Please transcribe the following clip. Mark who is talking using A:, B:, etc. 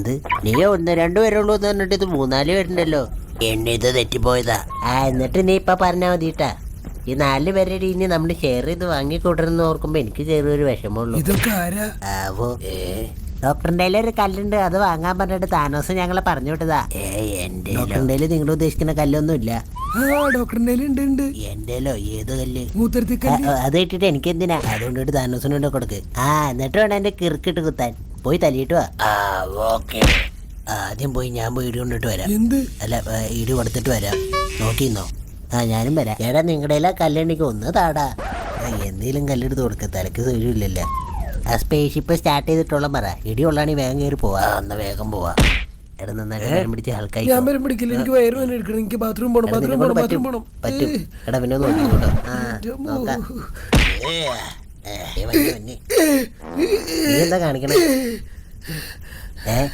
A: എന്ത് നീ 1-2 പേരുള്ളൂ എന്ന് പറഞ്ഞിട്ട് ഇത് 3-4 പേരുണ്ടല്ലോ. എന്നെ ഇത് തെറ്റിപ്പോയതാ. എന്നിട്ട് നീ ഇപ്പൊ പറഞ്ഞാ മതിട്ടാ. ഈ 4 പേരുടെ ഇനി നമ്മൾ ഷെയർ ചെയ്ത് വാങ്ങിക്കൂട്ടരെന്ന് ഓർക്കുമ്പോ എനിക്ക് ചെറിയൊരു വിഷമമുള്ളൂ. ആവോ ഡോക്ടറിന്റെ ഒരു കല്ലുണ്ട്, അത് വാങ്ങാൻ പറഞ്ഞിട്ട് താനോസ് ഞങ്ങളെ പറഞ്ഞു വിട്ടതാ. എന്റെ ഡോക്ടറിന്റെ നിങ്ങൾ ഉദ്ദേശിക്കുന്ന കല്ലൊന്നും ഇല്ല. എന്റെലോ ഏത് കല്ല്? അത് ഇട്ടിട്ട് എനിക്ക് എന്തിനാ? അതുകൊണ്ടിട്ട് താനോസിനോട് കൊടുക്ക്. എന്നിട്ട് വേണം എന്റെ കിറുക്കിട്ട് കുത്താൻ. പോയി തല്ലിയിട്ട് വാ. ഓക്കെ. ആദ്യം പോയി ഞാൻ പോയി ഇടി കൊണ്ടിട്ട് വരാം. അല്ല ഇടി കൊടുത്തിട്ട് വരാം. നോക്കിന്നോ. ഞാനും വരാം. എടാ നിങ്ങളുടെ കല്ലെണ്ണിക്ക് ഒന്ന് താടാ. എന്തേലും കല്ലെടുത്ത് കൊടുക്ക, തലക്ക് സൗകര്യമില്ലല്ലോ. സ്പേസ്ഷിപ്പ് സ്റ്റാർട്ട് ചെയ്തിട്ടുള്ള പറ. ഇടി കൊള്ളാണെങ്കിൽ വേഗം കയറി പോവാ. എന്നാ വേഗം പോവാ. എടാ നന്നായിട്ട് വരം പിടിച്ച് ആൾക്കാർ പറ്റും. എടാ പിന്നെ നോക്കിക്കോട്ടോ. നോക്കാം. നീ എന്താ കാണിക്കണേ?